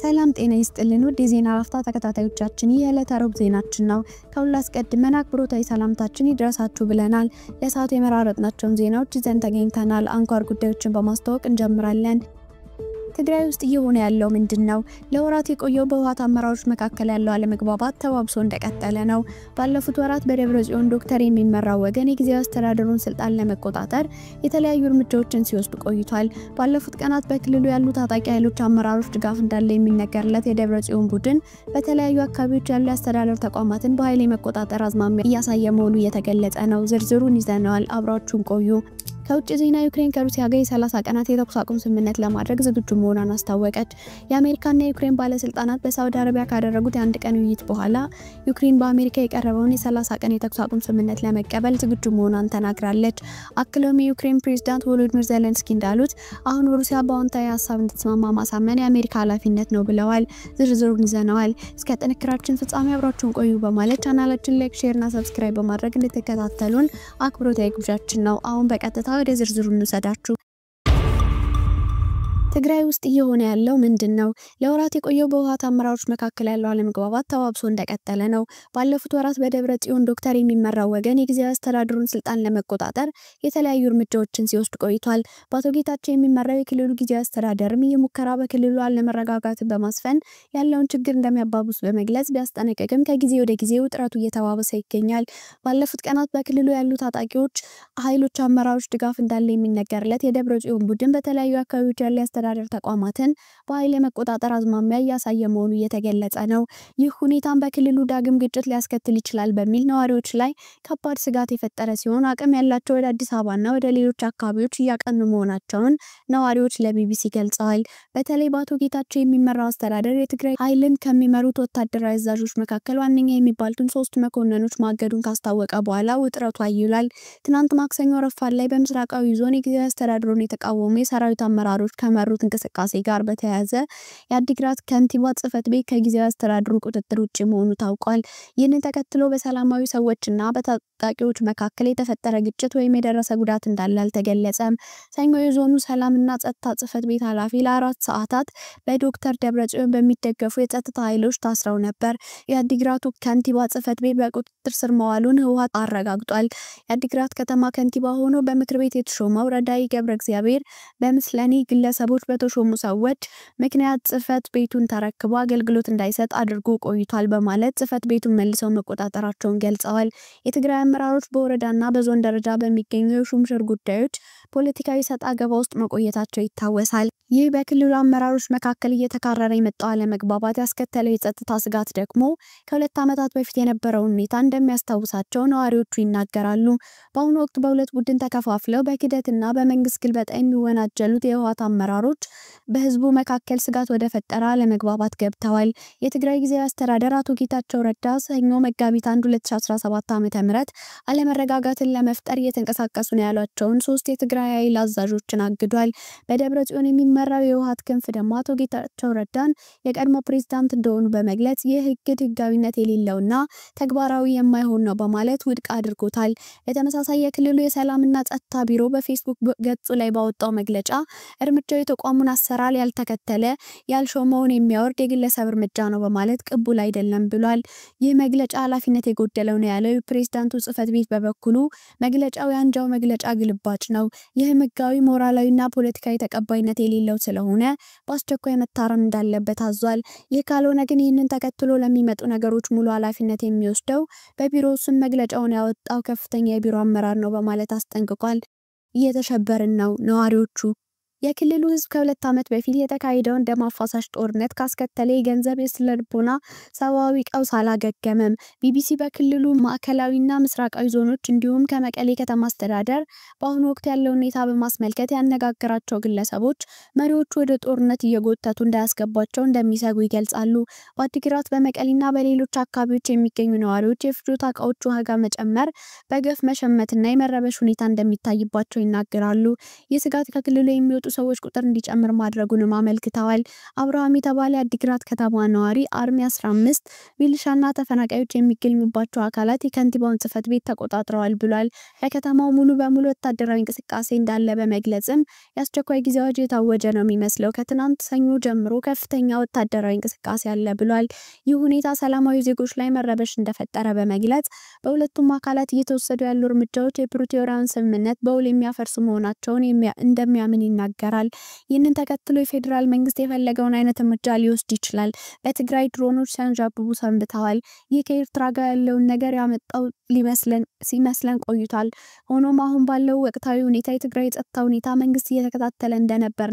ሰላም ጤና ይስጥልን ውድ የዜና አፍታ ተከታታዮቻችን የዕለተ ሮብ ዜናችን ነው። ከሁሉ አስቀድመን አክብሮታዊ ሰላምታችን ይድረሳችሁ ብለናል። ለሰዓቱ የመራረጥናቸውን ዜናዎች ይዘን ተገኝተናል። አንኳር ጉዳዮችን በማስተዋወቅ እንጀምራለን። ትግራይ ውስጥ እየሆነ ያለው ምንድነው? ለወራት የቆየው በህወሓት አመራሮች መካከል ያለው አለመግባባት ተባብሶ እንደቀጠለ ነው። ባለፉት ወራት በደብረጽዮን ዶክተር የሚመራው ወገን የጊዜያዊ አስተዳደሩን ስልጣን ለመቆጣጠር የተለያዩ እርምጃዎችን ሲወስድ ቆይቷል። ባለፉት ቀናት በክልሉ ያሉ ታጣቂ ኃይሎች አመራሮች ድጋፍ እንዳለ የሚነገርለት የደብረጽዮን ቡድን በተለያዩ አካባቢዎች ያሉ አስተዳደር ተቋማትን በኃይል የመቆጣጠር አዝማሚያ እያሳየ መሆኑ እየተገለጸ ነው። ዝርዝሩን ይዘናል። አብራችሁን ቆዩ። ከውጭ ዜና ዩክሬን ከሩሲያ ጋር የ30 ቀናት የተኩስ አቁም ስምምነት ለማድረግ ዝግጁ መሆኗን አስታወቀች። የአሜሪካና የዩክሬን ባለስልጣናት በሳውዲ አረቢያ ካደረጉት የአንድ ቀን ውይይት በኋላ ዩክሬን በአሜሪካ የቀረበውን የ30 ቀን የተኩስ አቁም ስምምነት ለመቀበል ዝግጁ መሆኗን ተናግራለች። አክለውም የዩክሬን ፕሬዝዳንት ቮሎዲሚር ዜሌንስኪ እንዳሉት አሁን ሩሲያ በአዎንታዊ ሀሳብ እንድትስማማ ማሳመን የአሜሪካ ኃላፊነት ነው ብለዋል። ዝርዝሩን ይዘናል። እስከ ጥንክራችን ፍጻሜ አብራችሁን ቆዩ በማለት ቻናላችን ላይክ፣ ሼር እና ሰብስክራይብ በማድረግ እንድትከታተሉን አክብሮታዊ ግብዣችን ነው። አሁን በቀጥታ ወደ ዝርዝሩ እንሰዳችሁ። ትግራይ ውስጥ እየሆነ ያለው ምንድነው? ለወራት የቆየው በህወሓት አመራሮች መካከል ያለው አለመግባባት ተባብሶ እንደቀጠለ ነው። ባለፉት ወራት በደብረጽዮን ዶክተር የሚመራው ወገን የጊዜያዊ አስተዳደሩን ስልጣን ለመቆጣጠር የተለያዩ እርምጃዎችን ሲወስድ ቆይቷል። በአቶ ጌታቸው የሚመራው የክልሉ ጊዜያዊ አስተዳደርም የሙከራ በክልሉ አለመረጋጋትን በማስፈን ያለውን ችግር እንደሚያባብስ በመግለጽ ቢያስጠነቅቅም ከጊዜ ወደ ጊዜ ውጥረቱ እየተባባሰ ይገኛል። ባለፉት ቀናት በክልሉ ያሉ ታጣቂዎች ኃይሎች አመራሮች ድጋፍ እንዳለ የሚነገርለት የደብረጽዮን ቡድን በተለያዩ አካባቢዎች ያለ አስተዳደር ተቋማትን በኃይል የመቆጣጠር አዝማሚያ እያሳየ መሆኑ እየተገለጸ ነው። ይህ ሁኔታም በክልሉ ዳግም ግጭት ሊያስከትል ይችላል በሚል ነዋሪዎች ላይ ከባድ ስጋት የፈጠረ ሲሆን አቅም ያላቸው ወደ አዲስ አበባና ወደ ሌሎች አካባቢዎች እያቀኑ መሆናቸውን ነዋሪዎች ለቢቢሲ ገልጸዋል። በተለይ በአቶ ጌታቸው የሚመራው አስተዳደር የትግራይ ኃይልን ከሚመሩት ወታደራዊ አዛዦች መካከል ዋነኛ የሚባሉትን 3 መኮንኖች ማገዱን ካስታወቀ በኋላ ውጥረቱ አይሏል። ትናንት ማክሰኞ ረፋድ ላይ በምስራቃዊ ዞን የጊዜያዊ አስተዳደሩን የተቃወሙ የሰራዊት አመራሮች ከመሩት እንቅስቃሴ ጋር በተያያዘ የአዲግራት ከንቲባ ጽሕፈት ቤት ከጊዜያዊ አስተዳደሩ ቁጥጥር ውጭ መሆኑ ታውቋል። ይህንን ተከትሎ በሰላማዊ ሰዎችና በታጣቂዎች መካከል የተፈጠረ ግጭት ወይም የደረሰ ጉዳት እንዳለ አልተገለጸም። ሰኞ የዞኑ ሰላምና ጸጥታ ጽሕፈት ቤት ኃላፊ ለ4 ሰዓታት በዶክተር ደብረጽዮን በሚደገፉ የጸጥታ ኃይሎች ታስረው ነበር። የአዲግራቱ ከንቲባ ጽሕፈት ቤት በቁጥጥር ስር መዋሉን ህወሓት አረጋግጧል። የአዲግራት ከተማ ከንቲባ ሆኖ በምክር ቤት የተሾመው ረዳኢ ገብረ እግዚአብሔር በምስለኔ ግለሰቦች በተሾሙ ሰዎች ምክንያት ጽሕፈት ቤቱን ተረክቦ አገልግሎት እንዳይሰጥ አድርጎ ቆይቷል በማለት ጽሕፈት ቤቱን መልሰው መቆጣጠራቸውን ገልጸዋል። የትግራይ አመራሮች በወረዳና በዞን ደረጃ በሚገኙ የሹምሽር ጉዳዮች ፖለቲካዊ ሰጣ ገባ ውስጥ መቆየታቸው ይታወሳል። ይህ በክልሉ አመራሮች መካከል እየተካረረ የመጣው አለመግባባት ያስከተለው የጸጥታ ስጋት ደግሞ ከ2 ዓመታት በፊት የነበረውን ሁኔታ እንደሚያስታውሳቸው ነዋሪዎቹ ይናገራሉ። በአሁኑ ወቅት በሁለት ቡድን ተከፋፍለው በክደትና በመንግስት ግልበጣ የሚወናጀሉት የህወሓት አመራሮች በህዝቡ መካከል ስጋት ወደ ፈጠረ አለመግባባት ገብተዋል። የትግራይ ጊዜያዊ አስተዳደር አቶ ጌታቸው ረዳ ሰኞ መጋቢት 1 2017 ዓ.ም አለመረጋጋትን ለመፍጠር እየተንቀሳቀሱ ነው ያሏቸውን 3 የትግራይ ኃይል አዛዦችን አግዷል። በደብረጽዮን የሚመራው የህወሓት ክንፍ ደግሞ አቶ ጌታቸው ረዳን የቀድሞ ፕሬዝዳንት እንደሆኑ በመግለጽ ይህ ህጋዊነት የሌለውና ተግባራዊ የማይሆን ነው በማለት ውድቅ አድርጎታል። በተመሳሳይ የክልሉ የሰላምና ጸጥታ ቢሮ በፌስቡክ ገጹ ላይ ባወጣው መግለጫ እርምጃው የተቋሙን አሰራር ያልተከተለ ያልሾመውን የሚያወርድ የግለሰብ እርምጃ ነው በማለት ቅቡል አይደለም ብሏል። ይህ መግለጫ ኃላፊነት የጎደለው ነው ያለው የፕሬዝዳንቱ ጽሕፈት ቤት በበኩሉ መግለጫው ያንጃው መግለጫ ግልባጭ ነው፣ ይህ ህጋዊ ሞራላዊና ፖለቲካዊ ተቀባይነት የሌለው ስለሆነ በአስቸኳይ መታረም እንዳለበት አዟል። ይህ ካልሆነ ግን ይህንን ተከትሎ ለሚመጡ ነገሮች ሙሉ ኃላፊነት የሚወስደው በቢሮው ስም መግለጫውን ያወጣው ከፍተኛ የቢሮ አመራር ነው በማለት አስጠንቅቋል። እየተሸበርን ነው ነዋሪዎቹ። የክልሉ ህዝብ ከ2 ዓመት በፊት የተካሄደውን ደም አፋሳሽ ጦርነት ካስከተለ የገንዘብ የስለልቦና ሰዋዊ ቀውስ አላገገመም። ቢቢሲ በክልሉ ማዕከላዊና ምስራቃዊ ዞኖች እንዲሁም ከመቀሌ ከተማ አስተዳደር በአሁኑ ወቅት ያለው ሁኔታ በማስመልከት ያነጋገራቸው ግለሰቦች መሪዎቹ ወደ ጦርነት እየጎተቱ እንዳያስገባቸው እንደሚሰጉ ይገልጻሉ። በአዲግራት በመቀሌና በሌሎች አካባቢዎች የሚገኙ ነዋሪዎች የፍጆታ እቃዎች ዋጋ መጨመር፣ በገፍ መሸመትና የመረበሽ ሁኔታ እንደሚታይባቸው ይናገራሉ። ይህ ስጋት ከክልሉ የሚወጡ ሰዎች ቁጥር እንዲጨምር ማድረጉንም አመልክተዋል። አብርሃም የተባለ አዲግራት ከተማ ነዋሪ አርሚ 15 ሚሊሻና ተፈናቃዮች የሚገኙባቸው አካላት የከንቲባውን ጽሕፈት ቤት ተቆጣጥረዋል ብሏል። በከተማው ሙሉ በሙሉ ወታደራዊ እንቅስቃሴ እንዳለ በመግለጽም የአስቸኳይ ጊዜ አዋጅ የታወጀ ነው የሚመስለው። ከትናንት ሰኞ ጀምሮ ከፍተኛ ወታደራዊ እንቅስቃሴ አለ ብሏል። ይህ ሁኔታ ሰላማዊ ዜጎች ላይ መረበሽ እንደፈጠረ በመግለጽ በሁለቱም አካላት እየተወሰዱ ያሉ እርምጃዎች የፕሪቶሪያን ስምምነት በውል የሚያፈርሱ መሆናቸውን እንደሚያምን ይናገራል። ይህንን ተከትሎ የፌዴራል መንግስት የፈለገውን አይነት እርምጃ ሊወስድ ይችላል። በትግራይ ድሮኖች ሲያንዣብቡ ሰንብተዋል። ይህ ከኤርትራ ጋር ያለውን ነገር ያመጣው ሲመስለን ቆይቷል። ሆኖም አሁን ባለው ወቅታዊ ሁኔታ የትግራይ የጸጥታ ሁኔታ መንግስት እየተከታተለ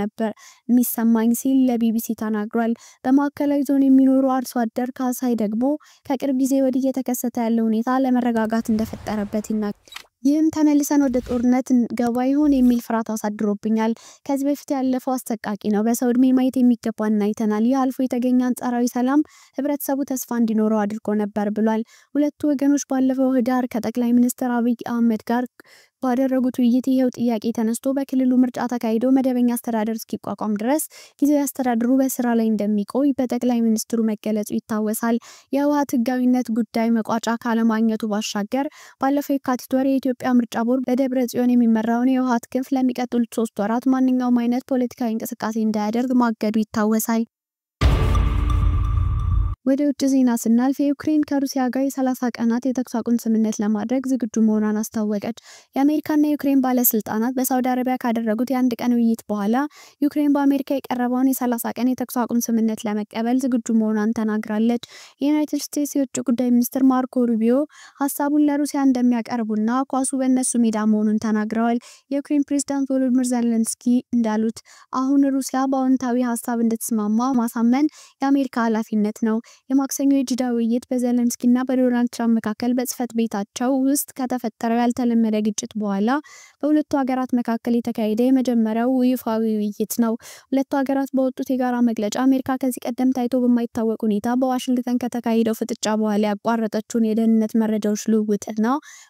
ነበር የሚሰማኝ ሲል ለቢቢሲ ተናግሯል። በማዕከላዊ ዞን የሚኖሩ አርሶ አደር ካሳይ ደግሞ ከቅርብ ጊዜ ወዲህ እየተከሰተ ያለው ሁኔታ ለመረጋጋት እንደፈጠረበት ይናገራል። ይህም ተመልሰን ወደ ጦርነት ገባ ይሆን የሚል ፍርሃት አሳድሮብኛል። ከዚህ በፊት ያለፈው አስተቃቂ ነው። በሰው እድሜ ማየት የሚገባን አይተናል። ይህ አልፎ የተገኘ አንጻራዊ ሰላም ህብረተሰቡ ተስፋ እንዲኖረው አድርጎ ነበር ብሏል። ሁለቱ ወገኖች ባለፈው ህዳር ከጠቅላይ ሚኒስትር አብይ አህመድ ጋር ባደረጉት ውይይት ይሄው ጥያቄ ተነስቶ በክልሉ ምርጫ ተካሂዶ መደበኛ አስተዳደር እስኪቋቋም ድረስ ጊዜያዊ አስተዳደሩ በስራ ላይ እንደሚቆይ በጠቅላይ ሚኒስትሩ መገለጹ ይታወሳል። የህወሓት ህጋዊነት ጉዳይ መቋጫ ካለማግኘቱ ባሻገር ባለፈው የካቲት ወር የኢትዮጵያ ምርጫ ቦርድ በደብረጽዮን የሚመራውን የህወሓት ክንፍ ለሚቀጥሉት 3 ወራት ማንኛውም አይነት ፖለቲካዊ እንቅስቃሴ እንዳያደርግ ማገዱ ይታወሳል። ወደ ውጭ ዜና ስናልፍ የዩክሬን ከሩሲያ ጋር የ30 ቀናት የተኩስ አቁም ስምምነት ለማድረግ ዝግጁ መሆኗን አስታወቀች። የአሜሪካና የዩክሬን ባለስልጣናት በሳውዲ አረቢያ ካደረጉት የአንድ ቀን ውይይት በኋላ ዩክሬን በአሜሪካ የቀረበውን የ30 ቀን የተኩስ አቁም ስምምነት ለመቀበል ዝግጁ መሆኗን ተናግራለች። የዩናይትድ ስቴትስ የውጭ ጉዳይ ሚኒስትር ማርኮ ሩቢዮ ሀሳቡን ለሩሲያ እንደሚያቀርቡና ኳሱ በእነሱ ሜዳ መሆኑን ተናግረዋል። የዩክሬን ፕሬዝዳንት ቮሎዲሚር ዜሌንስኪ እንዳሉት አሁን ሩሲያ በአዎንታዊ ሀሳብ እንድትስማማ ማሳመን የአሜሪካ ኃላፊነት ነው። የማክሰኞ የጂዳ ውይይት በዜሌንስኪና በዶናልድ ትራምፕ መካከል በጽህፈት ቤታቸው ውስጥ ከተፈጠረው ያልተለመደ ግጭት በኋላ በሁለቱ ሀገራት መካከል የተካሄደ የመጀመሪያው ይፋዊ ውይይት ነው። ሁለቱ ሀገራት በወጡት የጋራ መግለጫ አሜሪካ ከዚህ ቀደም ታይቶ በማይታወቅ ሁኔታ በዋሽንግተን ከተካሄደው ፍጥጫ በኋላ ያቋረጠችውን የደህንነት መረጃዎች ልውውጥና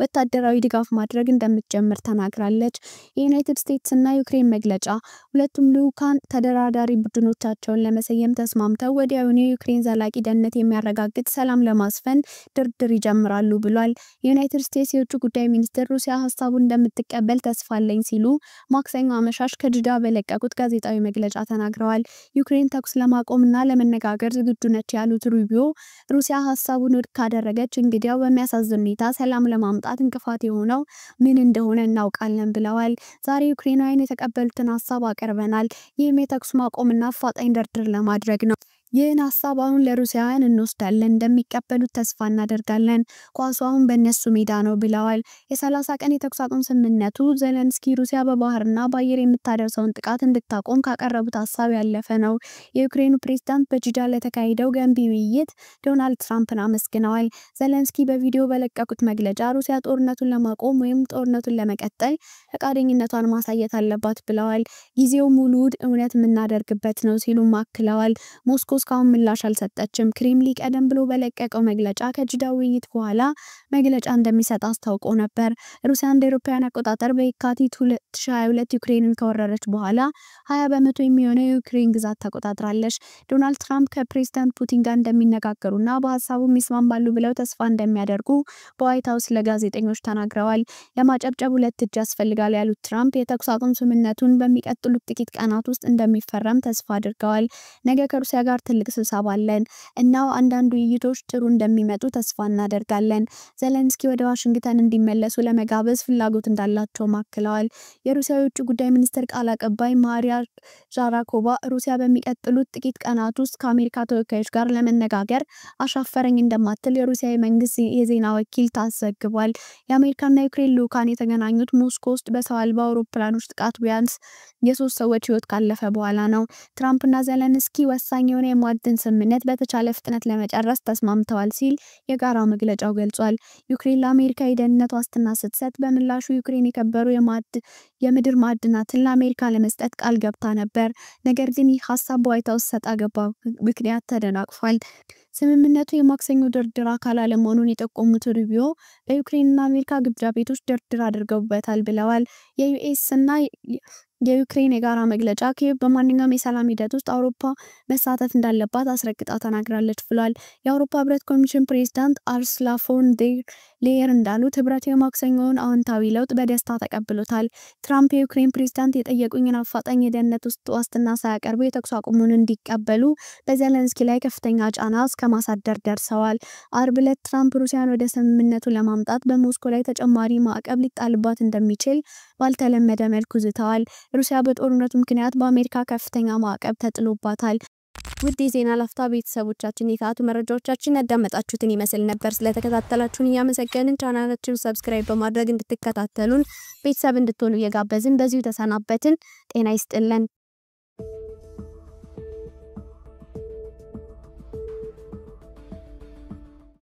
ወታደራዊ ድጋፍ ማድረግ እንደምትጀምር ተናግራለች። የዩናይትድ ስቴትስና ዩክሬን መግለጫ ሁለቱም ልዑካን ተደራዳሪ ቡድኖቻቸውን ለመሰየም ተስማምተው ወዲያውኑ የዩክሬን ዘላቂ ደህንነት የሚያረጋግጥ ሰላም ለማስፈን ድርድር ይጀምራሉ ብሏል። የዩናይትድ ስቴትስ የውጭ ጉዳይ ሚኒስትር ሩሲያ ሀሳቡን እንደምትቀበል ተስፋ አለኝ ሲሉ ማክሰኞ አመሻሽ ከጂዳ በለቀቁት ጋዜጣዊ መግለጫ ተናግረዋል። ዩክሬን ተኩስ ለማቆምና ለመነጋገር ዝግጁ ነች ያሉት ሩቢዮ ሩሲያ ሀሳቡን ውድቅ ካደረገች እንግዲያው በሚያሳዝን ሁኔታ ሰላም ለማምጣት እንቅፋት የሆነው ምን እንደሆነ እናውቃለን ብለዋል። ዛሬ ዩክሬናውያን የተቀበሉትን ሀሳብ አቀርበናል። ይህም የተኩስ ማቆምና አፋጣኝ ድርድር ለማድረግ ነው። ይህን ሀሳብ አሁን ለሩሲያውያን እንወስዳለን፣ እንደሚቀበሉት ተስፋ እናደርጋለን። ኳሱ አሁን በእነሱ ሜዳ ነው ብለዋል። የ30 ቀን የተኩስ አቁም ስምምነቱ ዜሌንስኪ ሩሲያ በባህርና በአየር የምታደርሰውን ጥቃት እንድታቆም ካቀረቡት ሀሳብ ያለፈ ነው። የዩክሬኑ ፕሬዝዳንት በጂዳ ለተካሄደው ገንቢ ውይይት ዶናልድ ትራምፕን አመስግነዋል። ዜሌንስኪ በቪዲዮ በለቀቁት መግለጫ ሩሲያ ጦርነቱን ለማቆም ወይም ጦርነቱን ለመቀጠል ፈቃደኝነቷን ማሳየት አለባት ብለዋል። ጊዜው ሙሉ እውነት የምናደርግበት ነው ሲሉም አክለዋል። ሞስኮ እስካሁን ምላሽ አልሰጠችም። ክሬምሊ ቀደም ብሎ በለቀቀው መግለጫ ከጂዳ ውይይት በኋላ መግለጫ እንደሚሰጥ አስታውቆ ነበር። ሩሲያ እንደ አውሮፓውያን አቆጣጠር በየካቲት 2022 ዩክሬንን ከወረረች በኋላ 20 በመቶ የሚሆነው የዩክሬን ግዛት ተቆጣጥራለች። ዶናልድ ትራምፕ ከፕሬዝዳንት ፑቲን ጋር እንደሚነጋገሩና በሀሳቡ ይስማማሉ ብለው ተስፋ እንደሚያደርጉ በዋይት ሀውስ ለጋዜጠኞች ተናግረዋል። ለማጨብጨብ 2 እጅ ያስፈልጋል ያሉት ትራምፕ የተኩስ አቁም ስምምነቱን በሚቀጥሉት ጥቂት ቀናት ውስጥ እንደሚፈረም ተስፋ አድርገዋል። ነገ ከሩሲያ ጋር ትልቅ ስብሰባ አለን እና አንዳንድ ውይይቶች ጥሩ እንደሚመጡ ተስፋ እናደርጋለን። ዜሌንስኪ ወደ ዋሽንግተን እንዲመለሱ ለመጋበዝ ፍላጎት እንዳላቸው አክለዋል። የሩሲያ የውጭ ጉዳይ ሚኒስትር ቃል አቀባይ ማሪያ ዛራኮቫ ሩሲያ በሚቀጥሉት ጥቂት ቀናት ውስጥ ከአሜሪካ ተወካዮች ጋር ለመነጋገር አሻፈረኝ እንደማትል የሩሲያ የመንግስት የዜና ወኪል ታዘግቧል። የአሜሪካና የዩክሬን ልዑካን የተገናኙት ሞስኮ ውስጥ በሰው አልባ አውሮፕላኖች ጥቃት ቢያንስ የ3 ሰዎች ህይወት ካለፈ በኋላ ነው። ትራምፕና ዜሌንስኪ ወሳኝ የሆነ የማዕድን ስምምነት በተቻለ ፍጥነት ለመጨረስ ተስማምተዋል ሲል የጋራ መግለጫው ገልጿል። ዩክሬን ለአሜሪካ የደህንነት ዋስትና ስትሰጥ በምላሹ ዩክሬን የከበሩ የምድር ማዕድናትን ለአሜሪካ ለመስጠት ቃል ገብታ ነበር። ነገር ግን ይህ ሀሳብ በዋይት ሀውስ ሰጣ ገባ ምክንያት ተደናቅፏል። ስምምነቱ የማክሰኞ ድርድር አካል አለመሆኑን የጠቆሙት ሩቢዮ በዩክሬንና አሜሪካ ግብዣ ቤቶች ድርድር አድርገውበታል ብለዋል። የዩኤስ እና የዩክሬን የጋራ መግለጫ ኪየቭ በማንኛውም የሰላም ሂደት ውስጥ አውሮፓ መሳተፍ እንዳለባት አስረግጣ ተናግራለች ብሏል። የአውሮፓ ህብረት ኮሚሽን ፕሬዝዳንት አርሱላ ፎን ዴር ሌየን እንዳሉት ህብረቱ የማክሰኞውን አዎንታዊ ለውጥ በደስታ ተቀብሎታል። ትራምፕ የዩክሬን ፕሬዝዳንት የጠየቁኝን አፋጣኝ የደህንነት ውስጥ ዋስትና ሳያቀርቡ የተኩስ አቁሙን እንዲቀበሉ በዜሌንስኪ ላይ ከፍተኛ ጫና እስከ ማሳደር ደርሰዋል። አርብ ዕለት ትራምፕ ሩሲያን ወደ ስምምነቱ ለማምጣት በሞስኮ ላይ ተጨማሪ ማዕቀብ ሊጣልባት እንደሚችል ባልተለመደ መልኩ ዝተዋል። ሩሲያ በጦርነቱ ምክንያት በአሜሪካ ከፍተኛ ማዕቀብ ተጥሎባታል። ውድ የዜና ላፍታ ቤተሰቦቻችን የሰዓቱ መረጃዎቻችን ያዳመጣችሁትን ይመስል ነበር። ስለተከታተላችሁን እያመሰገንን ቻናላችንን ሰብስክራይብ በማድረግ እንድትከታተሉን ቤተሰብ እንድትሆኑ እየጋበዝን በዚሁ ተሰናበትን። ጤና ይስጥልን።